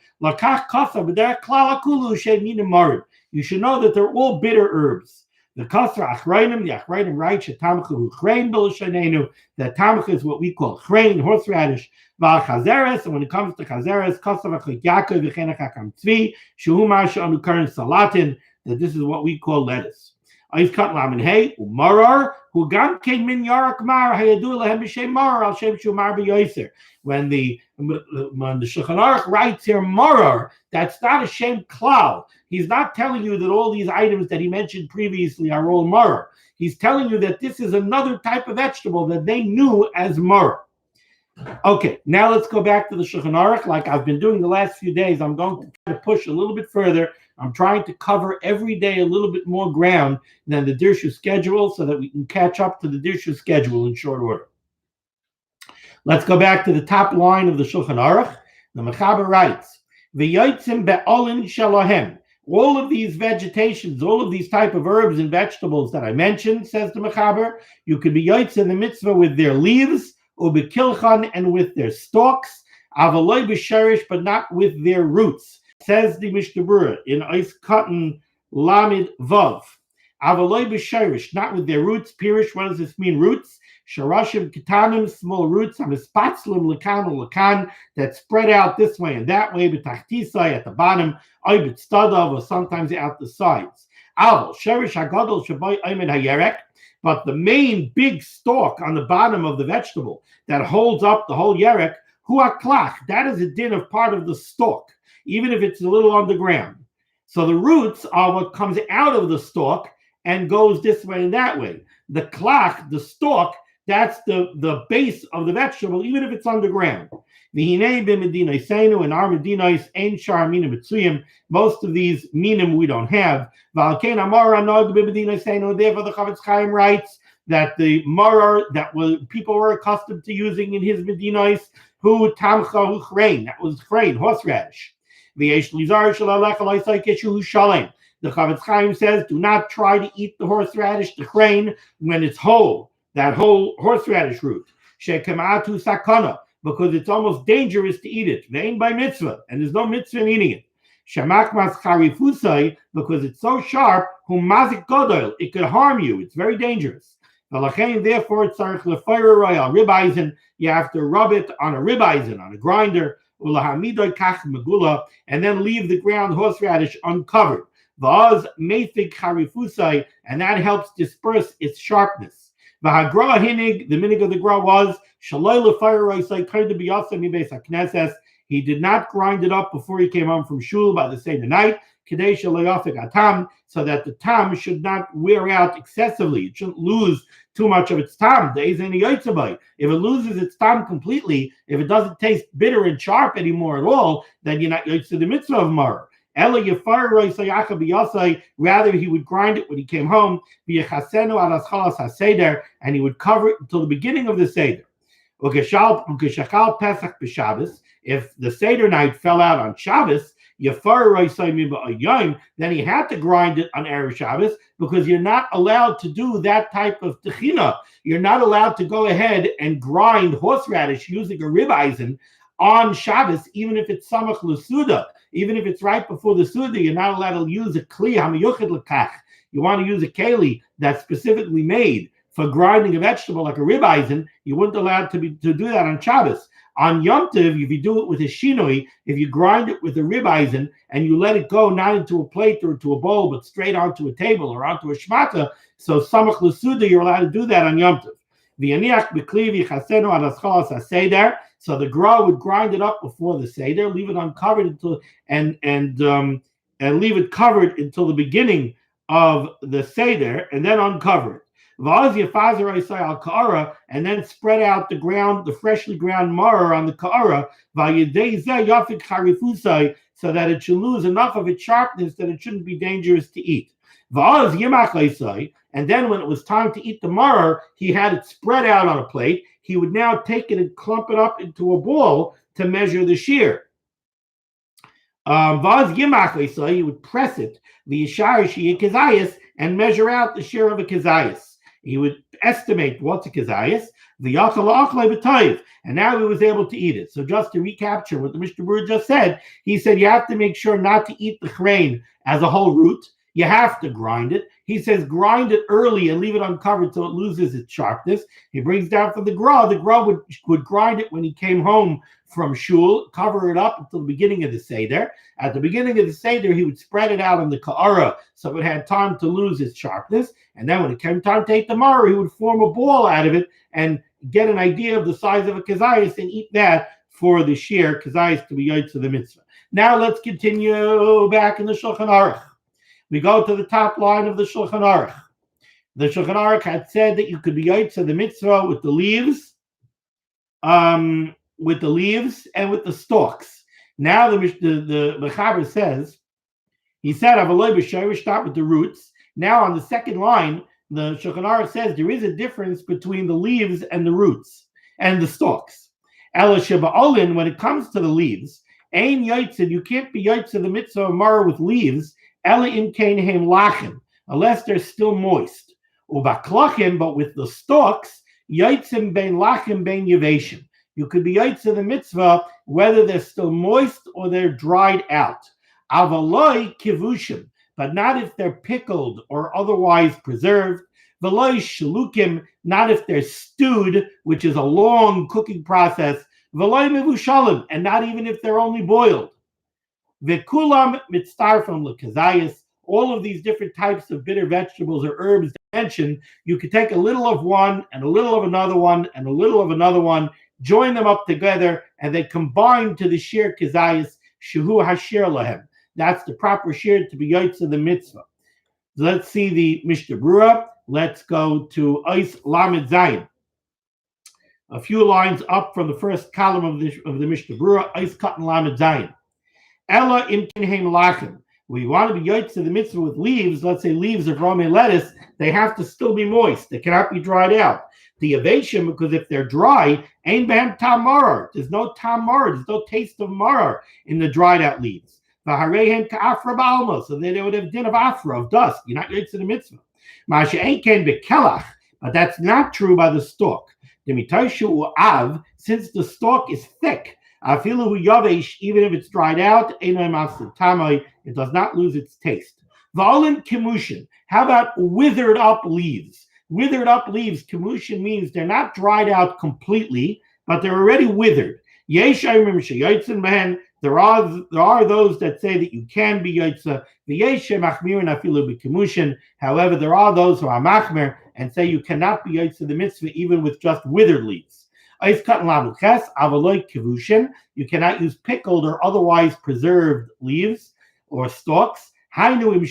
you should know that they're all bitter herbs. The kasra achrayim, the achrayim write shetamchu chrein b'l'shanenu. That tamach is what we call chrein, horseradish. Val chazeres, and when it comes to chazeres, kasra v'chayakov v'chenachakam tzvi shehu ma'asha anu karin salatin. That this is what we call lettuce. I've cut lamin hey umaror who gam kein min yarak mar hayadu lehem b'shem maror al shem shu mar b'yoser. When the Shulchan Aruch writes here maror, that's not a shem klal. He's not telling you that all these items that he mentioned previously are all maror. He's telling you that this is another type of vegetable that they knew as maror. Okay, now let's go back to the Shulchan Aruch. Like I've been doing the last few days, I'm going to try to push a little bit further. I'm trying to cover every day a little bit more ground than the Dirshu schedule so that we can catch up to the Dirshu schedule in short order. Let's go back to the top line of the Shulchan Aruch. The Mechaber writes, V'yotzim be'olin shalahem. All of these vegetations, all of these type of herbs and vegetables that I mentioned, says the Mechaber, you could be yotz in the mitzvah with their leaves, or bekilchan, and with their stalks, avaloi b'sherish, but not with their roots. Says the Mishnah Berurah in Eis Cotton Lamid Vav. Avaloi b'sherish, not with their roots. Pirish, what does this mean? Roots. Sharashim ketanim, small roots. Amispatzlim lekan lekan, that spread out this way and that way. B'tachtisai, at the bottom. Oy b'tzadav, or sometimes out the sides. Aval sherish hagadol shabai aymed hayerek. But the main big stalk on the bottom of the vegetable that holds up the whole yerek, hu haklach, that is a din of part of the stalk, even if it's a little underground. So the roots are what comes out of the stalk and goes this way and that way. The klach, the stalk, that's the base of the vegetable, even if it's underground. In our medinos, ein shar minim mitzuyim. Most of these minim we don't have. Therefore, the Chavetz Chaim writes that the maror that people were accustomed to using in his medinos, who tamcha hu chrein, that was chrein, horseradish. The Chavetz Chaim says, do not try to eat the horseradish, the chrein, when it's whole, that whole horseradish root. Shekematu sakana, because it's almost dangerous to eat it. Vein by mitzvah, and there's no mitzvah in eating it. Shamakmas charifusai, because it's so sharp, humazik godol, it could harm you. It's very dangerous. Therefore, it's ribbeisen. You have to rub it on a ribbeisen, on a grinder, and then leave the ground horseradish uncovered. Vaz mefig charifusai, and that helps disperse its sharpness. The minig of the gra was he did not grind it up before he came home from shul by the same night, so that the tam should not wear out excessively. It shouldn't lose too much of its tam. If it loses its tam completely, if it doesn't taste bitter and sharp anymore at all, then you're not yotze the mitzvah of maror. Rather, he would grind it when he came home, and he would cover it until the beginning of the Seder. If the Seder night fell out on Shabbos, then he had to grind it on Erev Shabbos, because you're not allowed to do that type of techina. You're not allowed to go ahead and grind horseradish using a ribbeisen on Shabbos, even if it's samach l'suda. Even if it's right before the Suda, you're not allowed to use a kli hamayuchid l'kach. You want to use a keli that's specifically made for grinding a vegetable like a ribeye, you wouldn't allow to do that on Shabbos. On Yom Tov, if you do it with a shinoi, if you grind it with a ribeye and you let it go not into a plate or into a bowl, but straight onto a table or onto a shmata, so samach l'suda, you're allowed to do that on Yom Tov. So the gra would grind it up before the seder, leave it uncovered until and leave it covered until the beginning of the seder, and then uncover it. And then spread out the ground, the freshly ground maror on the ka'ara, so that it should lose enough of its sharpness that it shouldn't be dangerous to eat. And then when it was time to eat the maror, he had it spread out on a plate. He would now take it and clump it up into a ball to measure the shear. He would press it, and measure out the shear of a kazayas. He would estimate what's a kazayas, and now he was able to eat it. So just to recapture what the Mishnah Berurah just said, he said you have to make sure not to eat the grain as a whole root. You have to grind it. He says grind it early and leave it uncovered so it loses its sharpness. He brings down for the gra. The gra would grind it when he came home from shul, cover it up until the beginning of the seder. At the beginning of the seder, he would spread it out on the ka'ara so it had time to lose its sharpness. And then when it came time to eat the maror, he would form a ball out of it and get an idea of the size of a kazayas and eat that for the shear kazayas to be yotze to the mitzvah. Now let's continue back in the Shulchan Aruch. We go to the top line of the Shulchan Aruch. The Shulchan Aruch had said that you could be yotze the mitzvah with the leaves, and with the stalks. Now the Mechaber says, he said, "Avaloi b'shayrish," start with the roots. Now on the second line, the Shulchan Aruch says there is a difference between the leaves and the roots and the stalks. Ela sheba'olin, when it comes to the leaves, ein yotze, you can't be yotze the mitzvah of maror with leaves, ela im kainhem lachem, unless they're still moist. Ubaklachim, but with the stalks, yotzim bein lachem bein yaveshim. You could be yotze the mitzvah whether they're still moist or they're dried out. Avaloi kivushim, but not if they're pickled or otherwise preserved. Veloi shalukim, not if they're stewed, which is a long cooking process. Veloi mevushalim, and not even if they're only boiled. Vekulam mitztarfim lekazayas. All of these different types of bitter vegetables or herbs mentioned, you could take a little of one and a little of another one and a little of another one, join them up together, and they combine to the shear kazayas, shehu hashir lahem. That's the proper shear to be yotze the mitzvah. Let's see the Mishnah Berurah. Let's go to Eis Lamed Zayin. A few lines up from the first column of the Mishnah Berurah, Eis Katan Lamed Zayin. Ella im kinheim lachem. We want to be yotze the mitzvah with leaves, let's say leaves of romaine lettuce, they have to still be moist. They cannot be dried out. The ovation, because if they're dry, ein behem tam maror. There's no tam maror. There's no taste of maror in the dried out leaves. V'harehen ka'afra ba'alma. So they would have din of afra, of dust. You're not yotze the mitzvah. Masha ein ken bekelach. But that's not true by the stalk. Demitayshu av, since the stalk is thick, afilu yavesh, even if it's dried out, einay masud tamay, it does not lose its taste. V'alin kimushin. How about withered up leaves? Withered up leaves, kimushin means they're not dried out completely, but they're already withered. Yesh ayimim sheyotzen behen. There are those that say that you can be yotze. V'yesh machmirin afilu b'kimushin. However, there are those who are machmer and say you cannot be yotze the mitzvah even with just withered leaves. You cannot use pickled or otherwise preserved leaves or stalks. You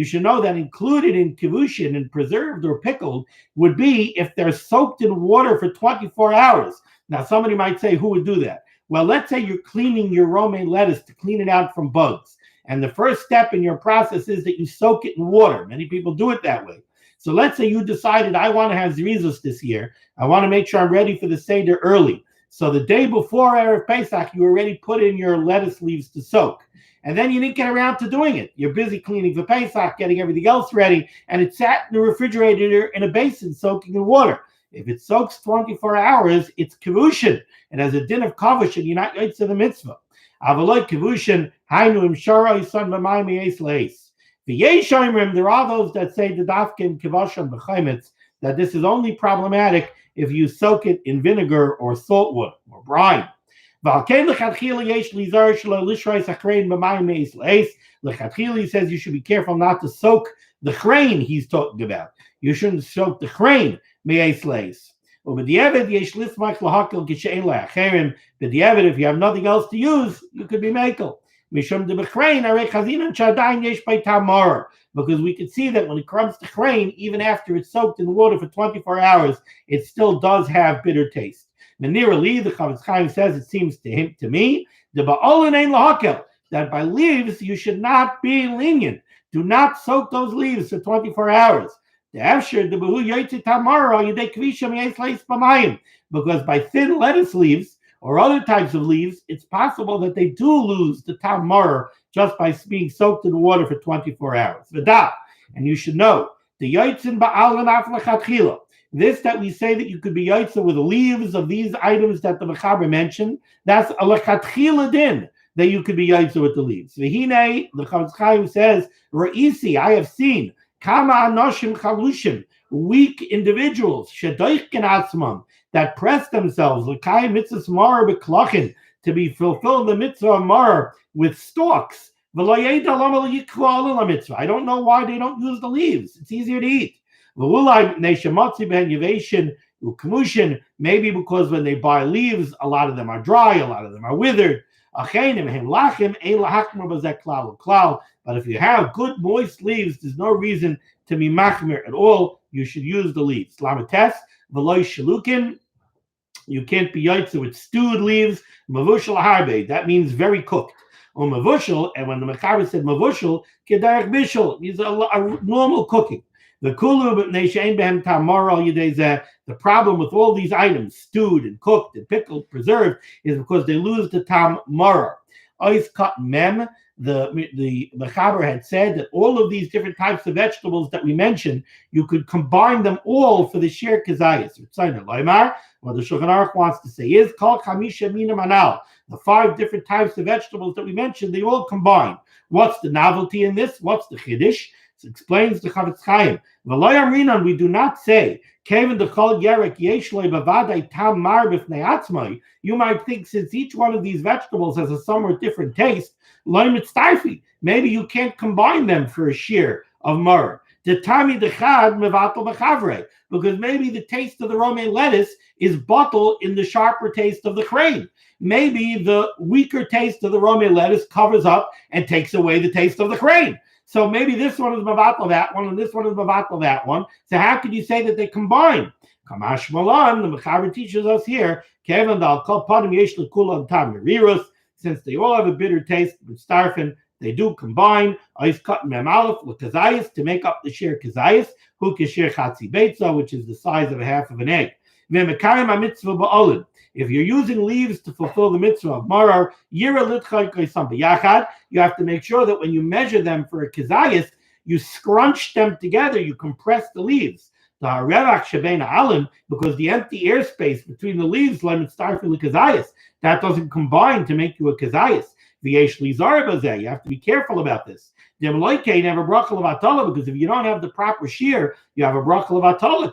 should know that included in kivushin and preserved or pickled would be if they're soaked in water for 24 hours. Now, somebody might say, who would do that? Well, let's say you're cleaning your romaine lettuce to clean it out from bugs. And the first step in your process is that you soak it in water. Many people do it that way. So let's say you decided, I want to have zrizos this year. I want to make sure I'm ready for the Seder early. So the day before Erev Pesach, you already put in your lettuce leaves to soak. And then you didn't get around to doing it. You're busy cleaning for Pesach, getting everything else ready, and it sat in the refrigerator in a basin soaking in water. If it soaks 24 hours, it's kivushin. It has a din of kavush, and you're not yotze the mitzvah. Avaloi kivushin, hainu im shara yisan b'mayim yeis leis. There are those that say the dafkin kivasham b'chaimitz, that this is only problematic if you soak it in vinegar or salt water or brine. Lechatchili says you should be careful not to soak the grain he's talking about. You shouldn't soak the grain me'es leis. If you have nothing else to use, you could be mekel. Because we can see that when it comes to grain, even after it's soaked in water for 24 hours, it still does have bitter taste. Manirali, the Chavetz Chaim says, it seems to me, that by leaves you should not be lenient. Do not soak those leaves for 24 hours. Because by thin lettuce leaves or other types of leaves, it's possible that they do lose the tam maror just by being soaked in water for 24 hours. And you should know, the yotzin ba'al lechatchila. This that we say that you could be yotza with the leaves of these items that the Mechaber mentioned, that's a lechatchila din, that you could be yotza with the leaves. V'hinei, the Chavetz Chaim says, Ra'isi, I have seen, Kama anoshim chalushim, weak individuals, shedoichken atzmam, that press themselves, l'kayim mitzvahs maror b'klachin, to be fulfilled the mitzvah of maror with stalks. I don't know why they don't use the leaves. It's easier to eat. Maybe because when they buy leaves, a lot of them are dry, a lot of them are withered. But if you have good moist leaves, there's no reason to be machmir at all. You should use the leaves. You can't be yaitza with stewed leaves. Mavushal harbe, that means very cooked. Or mavushal, and when the Mechaber said mavushal, kedarech bishul, means a normal cooking. The problem with all these items, stewed and cooked and pickled, preserved, is because they lose the tam maror. Ois cut mem, the Mechaber had said that all of these different types of vegetables that we mentioned, you could combine them all for the shir kazayas. What the Shulchan Aruch wants to say is called chamisha mina manal. The 5 different types of vegetables that we mentioned, they all combine. What's the novelty in this? What's the chiddush? It explains the Chavetz Chaim. We do not say, you might think since each one of these vegetables has a somewhat different taste, maybe you can't combine them for a shear of maror. Because maybe the taste of the romaine lettuce is bottled in the sharper taste of the grain. Maybe the weaker taste of the romaine lettuce covers up and takes away the taste of the grain. So maybe this one is mavatl that one, and this one is mavatl that one. So how could you say that they combine? Kamash Malan, the Mechaber teaches us here, Kevin dal kol panim yesh lekulam tam merirus, since they all have a bitter taste with starfin, they do combine. Ois cut mem aleph l'kazayis to make up the shir kazayis, hu keshir chatzi beitza, which is the size of a half of an egg. V'mekayim ha-mitzvah ba'olin. If you're using leaves to fulfill the mitzvah of maror, you have to make sure that when you measure them for a kazayis, you scrunch them together, you compress the leaves. Because the empty airspace between the leaves, that doesn't combine to make you a kazayis. You have to be careful about this. You have a bracha of because if you don't have the proper shear, you have a bracha of atala,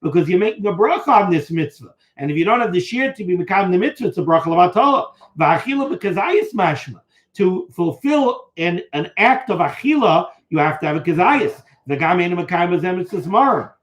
because you're making a bracha on this mitzvah. And if you don't have the shear to be mekayim the mitzvah, it's a bracha of atala. To fulfill an act of achila, you have to have a kazayis. The gamein mekayim is maror.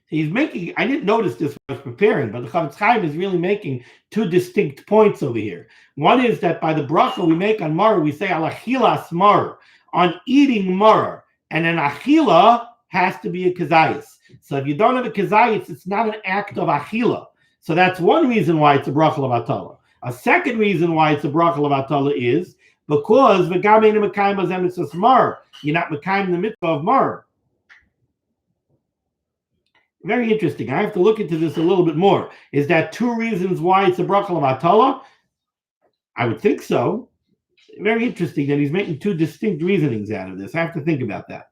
He's making, I didn't notice this when I was preparing, but the Chavetz Chaim is really making 2 distinct points over here. One is that by the bracha we make on maror, we say al achilas maror, on eating maror, and an achila has to be a kazayis. So if you don't have a kazayis, it's not an act of achila. So that's one reason why it's a bracha of atala. A second reason why it's a bracha of atala is because v'gamein mekayim bazem mitzvahs maror, you're not mekayim the mitzvah of maror. Very interesting. I have to look into this a little bit more. Is that 2 reasons why it's a bracha of atala? I would think so. Very interesting that he's making 2 distinct reasonings out of this. I have to think about that.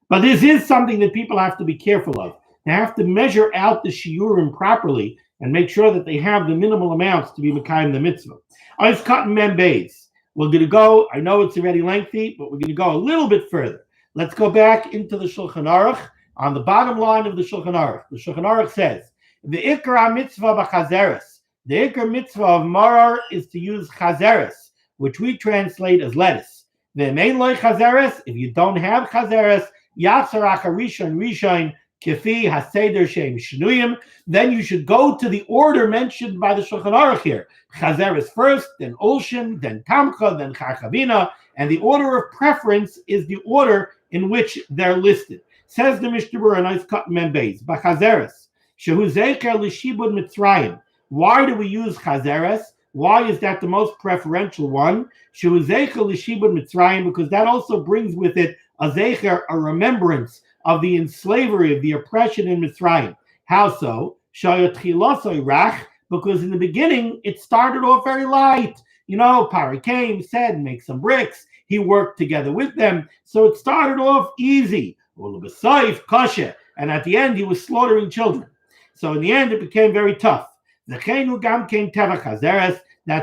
But this is something that people have to be careful of. They have to measure out the shiurim properly and make sure that they have the minimal amounts to be Mekayim the mitzvah. I've cut membeis. We're going to go, I know it's already lengthy, but we're going to go a little bit further. Let's go back into the Shulchan Aruch. On the bottom line of the Shulchan Aruch says, the Ikra mitzvah b'chazeres. The Ikra mitzvah of Maror is to use chazeres, which we translate as lettuce. V'mein loy chazeres, if you don't have chazeres, yatzarach rishon kifi haseder shem shnuyim, then you should go to the order mentioned by the Shulchan Aruch here. Chazeres first, then Olshin, then Tamcha, then Chachavina, and the order of preference is the order in which they're listed. Says the Mishnah Berurah, a nice cut membeis, B'chazeres, shehu zeker l'shibud Mitzrayim. Why do we use chazeres? Why is that the most preferential one? Shehu zeker l'shibud Mitzrayim, because that also brings with it a zecher, a remembrance of the enslavery, of the oppression in Mitzrayim. How so? Shayotchilosoi rach, because in the beginning it started off very light. Pari came, said, make some bricks. He worked together with them, so it started off easy. Seif, kasha, and at the end he was slaughtering children. So in the end it became very tough. That's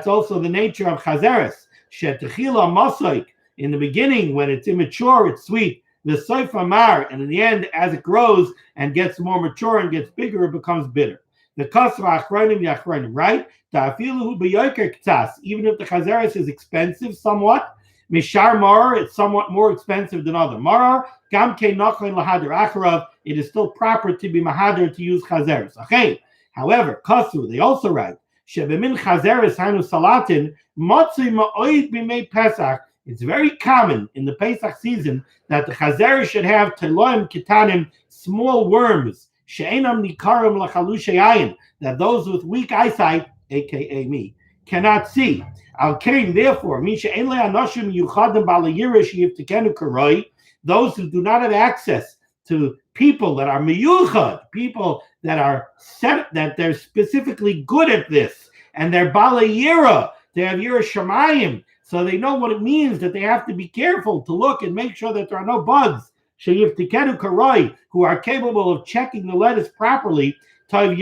also the nature of chazeres. Shetechila masoik. In the beginning, when it's immature, it's sweet. The Seif Amar, and in the end, as it grows and gets more mature and gets bigger, it becomes bitter. The Kasra Achronim Yachronim, right? Even if the Chazeres is expensive somewhat, Mishar Maror, it's somewhat more expensive than other Maror. Gamke Nachon Lahader Acharav, it is still proper to be Mahader to use Chazeres. Okay. However, Kasu, they also write, Shebemin Chazeres Hanu Salatin, Motzi Ma'oid Bimei Pesach. It's very common in the Pesach season that the Chazer should have teloim kitanim, small worms, she'enam nikarim lachalushay ayin, that those with weak eyesight, aka me, cannot see. Al kain, therefore, misha ein le'anoshim yuchadim b'alayirish yiftekenu karoi, those who do not have access to people that are miyuchad, people that are set, that they're specifically good at this, and they're balayira, they have yira shamayim, so they know what it means, that they have to be careful to look and make sure that there are no bugs. Sheyivtikenu karoi, who are capable of checking the lettuce properly. Then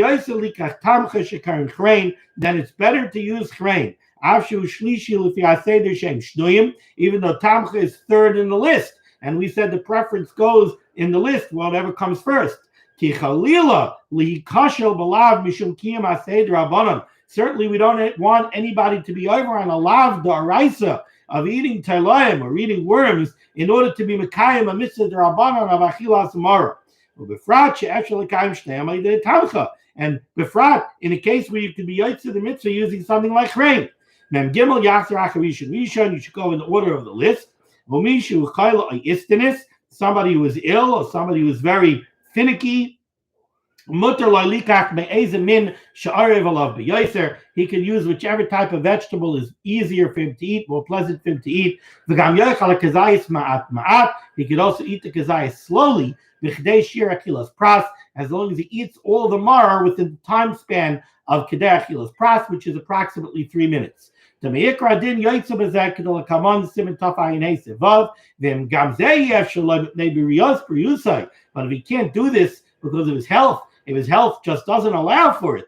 it's better to use chrein. Even though tamcha is third in the list, and we said the preference goes in the list, whatever comes first. Certainly, we don't want anybody to be over on a lav da'araisa of eating tailayim or eating worms in order to be mekayim a mitzvah d'rabbanan of achilas maror. And befrat, in a case where you could be yotze the mitzvah using something like rain. Mem gimel yachzer acharishon rishon, you should go in the order of the list. Somebody who is ill or somebody who is very finicky. He can use whichever type of vegetable is easier for him to eat, more pleasant for him to eat. He could also eat the kazayis slowly, as long as he eats all the maror within the time span of kedei achilas pras, which is approximately 3 minutes. But if he can't do this because of his health, if his health just doesn't allow for it,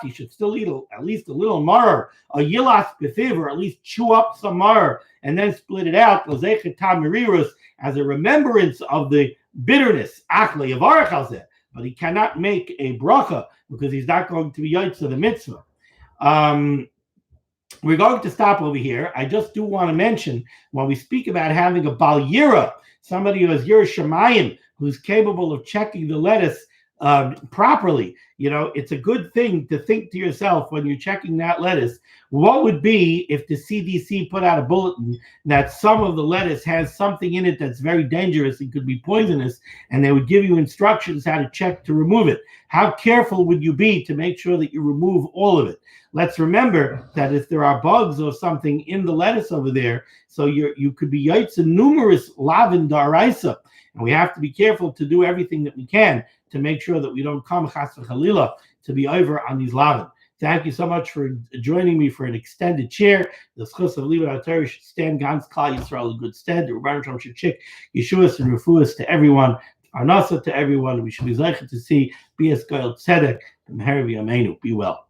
he should still eat at least a little maror, a yilas befiv, or at least chew up some maror and then split it out as a remembrance of the bitterness. But he cannot make a bracha because he's not going to be yotze the mitzvah. We're going to stop over here. I just do want to mention, when we speak about having a bal yira, somebody who has yira shamayim, who's capable of checking the lettuce properly, it's a good thing to think to yourself when you're checking that lettuce, what would be if the CDC put out a bulletin that some of the lettuce has something in it that's very dangerous and could be poisonous, and they would give you instructions how to check to remove it? How careful would you be to make sure that you remove all of it? Let's remember that if there are bugs or something in the lettuce over there, so you could be yotze numerous lavin daraisa, and we have to be careful to do everything that we can to make sure that we don't come chas v'chalila to be over on these lavin. Thank you so much for joining me for an extended chair. The schus of Liber HaTorah should stand Gans Klal Yisrael in good stead. The Rebbeinu Shalom should chick Yeshuas and Refuas to everyone. Arnasa to everyone. We should be zeichet to see Bias Goel Tzedek, the Meher V'Yameinu. Be well.